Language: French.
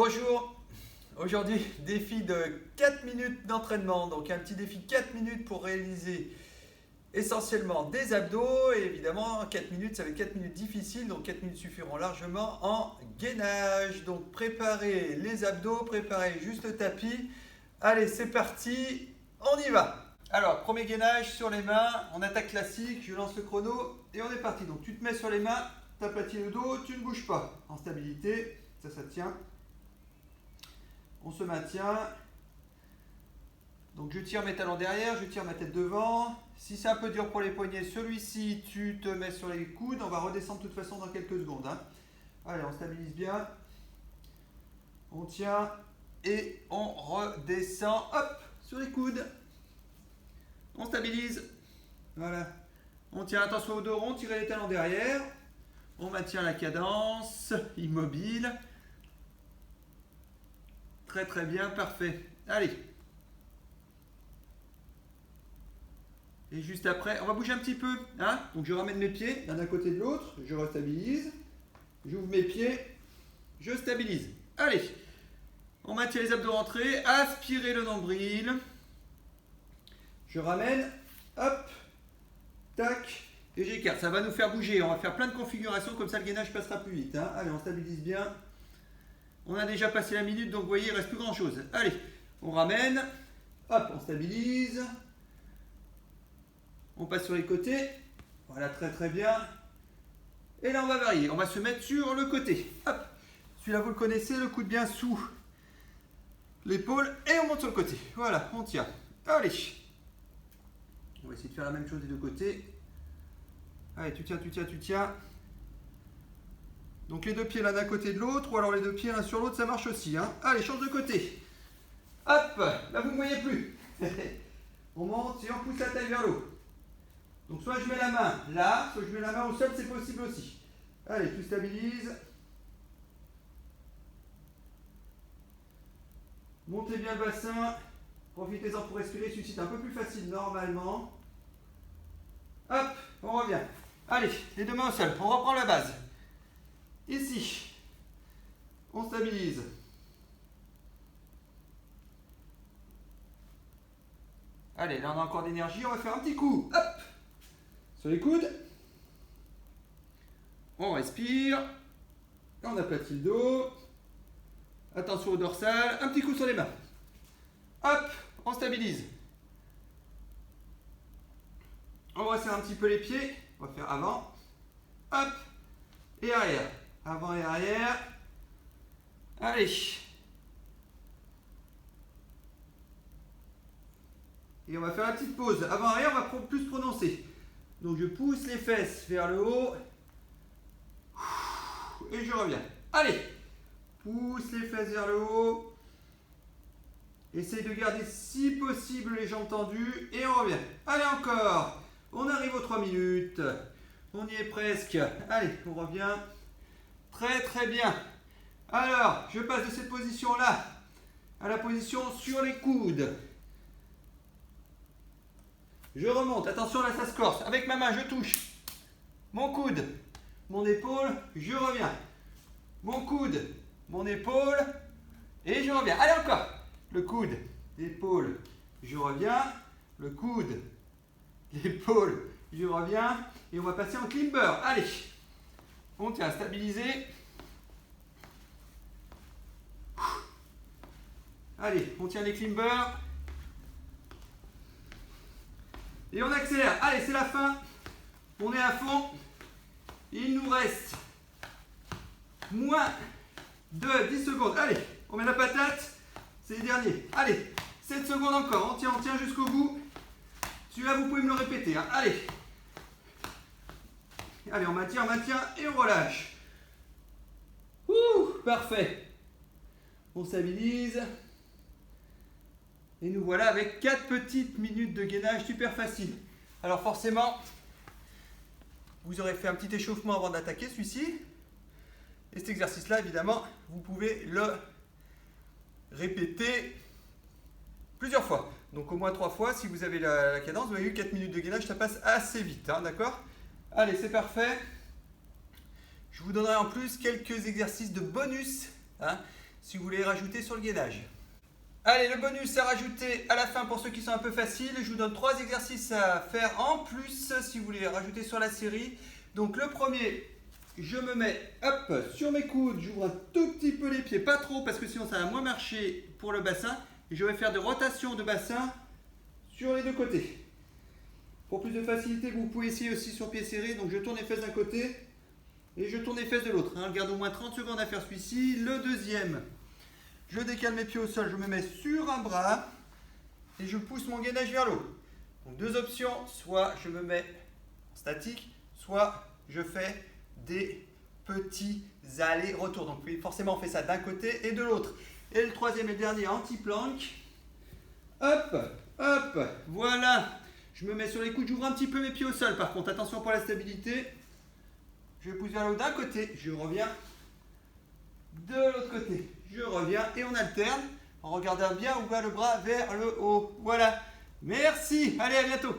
Bonjour, aujourd'hui défi de 4 minutes d'entraînement, donc un petit défi 4 minutes pour réaliser essentiellement des abdos et évidemment 4 minutes ça va être 4 minutes difficiles, donc 4 minutes suffiront largement en gainage. Donc préparez les abdos, préparez juste le tapis, allez c'est parti, on y va. Alors premier gainage sur les mains, on attaque classique, je lance le chrono et on est parti. Donc tu te mets sur les mains, t'aplatis le dos, tu ne bouges pas, en stabilité, ça tient. On se maintient. Donc je tire mes talons derrière, je tire ma tête devant. Si c'est un peu dur pour les poignets, celui-ci, tu te mets sur les coudes. On va redescendre de toute façon dans quelques secondes. Allez, on stabilise bien. On tient et on redescend. Hop, sur les coudes. On stabilise. Voilà. On tient, attention au dos rond, tirez les talons derrière. On maintient la cadence, immobile. Très très bien, parfait. Allez. Et juste après, on va bouger un petit peu. Donc je ramène mes pieds l'un à côté de l'autre, je restabilise. J'ouvre mes pieds, je stabilise. Allez. On maintient les abdos rentrés, aspirez le nombril. Je ramène, hop, tac, et j'écarte. Ça va nous faire bouger. On va faire plein de configurations, comme ça le gainage passera plus vite. Allez, on stabilise bien. On a déjà passé la minute, donc vous voyez, il ne reste plus grand chose. Allez, on ramène. Hop, on stabilise. On passe sur les côtés. Voilà, très très bien. Et là, on va varier. On va se mettre sur le côté. Hop, celui-là, vous le connaissez, le coude bien sous l'épaule. Et on monte sur le côté. Voilà, on tient. Allez. On va essayer de faire la même chose des deux côtés. Allez, tu tiens. Donc les deux pieds l'un d'un côté de l'autre, ou alors les deux pieds l'un sur l'autre, ça marche aussi. Allez, change de côté. Hop, là vous ne me voyez plus. On monte et on pousse la taille vers le haut. Donc soit je mets la main là, soit je mets la main au sol, c'est possible aussi. Allez, tu stabilises. Montez bien le bassin. Profitez-en pour respirer, celui-ci est un peu plus facile normalement. Hop, on revient. Allez, les deux mains au sol, on reprend la base. Ici, on stabilise. Allez, là on a encore d'énergie, on va faire un petit coup. Hop, sur les coudes. On respire. On aplatit le dos. Attention au dorsal. Un petit coup sur les mains. Hop, on stabilise. On resserre un petit peu les pieds. On va faire avant. Hop, et arrière. Avant et arrière. Allez. Et on va faire la petite pause. Avant-arrière, on va plus prononcer. Donc je pousse les fesses vers le haut. Et je reviens. Allez. Pousse les fesses vers le haut. Essaye de garder si possible les jambes tendues. Et on revient. Allez encore. On arrive aux 3 minutes. On y est presque. Allez, on revient. Très très bien. Alors, je passe de cette position-là à la position sur les coudes. Je remonte. Attention, là ça se corse. Avec ma main, je touche mon coude, mon épaule, je reviens. Mon coude, mon épaule, et je reviens. Allez encore. Le coude, l'épaule, je reviens. Le coude, l'épaule, je reviens. Et on va passer en climber. Allez. On tient, stabilisé. Allez, on tient les climbers. Et on accélère. Allez, c'est la fin. On est à fond. Il nous reste moins de 10 secondes. Allez, on met la patate. C'est les derniers. Allez, 7 secondes encore. On tient jusqu'au bout. Celui-là, vous pouvez me le répéter. Allez. Allez, on maintient et on relâche. Ouh, parfait. On stabilise. Et nous voilà avec 4 petites minutes de gainage super facile. Alors forcément, vous aurez fait un petit échauffement avant d'attaquer celui-ci. Et cet exercice-là, évidemment, vous pouvez le répéter plusieurs fois. Donc au moins 3 fois, si vous avez la cadence, vous avez eu 4 minutes de gainage, ça passe assez vite, d'accord ? Allez, c'est parfait. Je vous donnerai en plus quelques exercices de bonus si vous voulez rajouter sur le gainage. Allez, le bonus à rajouter à la fin pour ceux qui sont un peu faciles. Je vous donne 3 exercices à faire en plus si vous voulez rajouter sur la série. Donc le premier, je me mets sur mes coudes, j'ouvre un tout petit peu les pieds, pas trop parce que sinon ça va moins marcher pour le bassin. Et je vais faire des rotations de bassin sur les deux côtés. Pour plus de facilité, vous pouvez essayer aussi sur pied serré. Donc je tourne les fesses d'un côté et je tourne les fesses de l'autre. Je garde au moins 30 secondes à faire celui-ci. Le deuxième, je décale mes pieds au sol, je me mets sur un bras et je pousse mon gainage vers le haut. Donc 2 options, soit je me mets statique, soit je fais des petits allers-retours. Donc oui, forcément on fait ça d'un côté et de l'autre. Et le troisième et dernier, anti-planche. Hop, hop, voilà. Je me mets sur les coudes, j'ouvre un petit peu mes pieds au sol par contre. Attention pour la stabilité. Je pousse vers le haut d'un côté, je reviens de l'autre côté. Je reviens et on alterne en regardant bien où va le bras vers le haut. Voilà. Merci. Allez, à bientôt.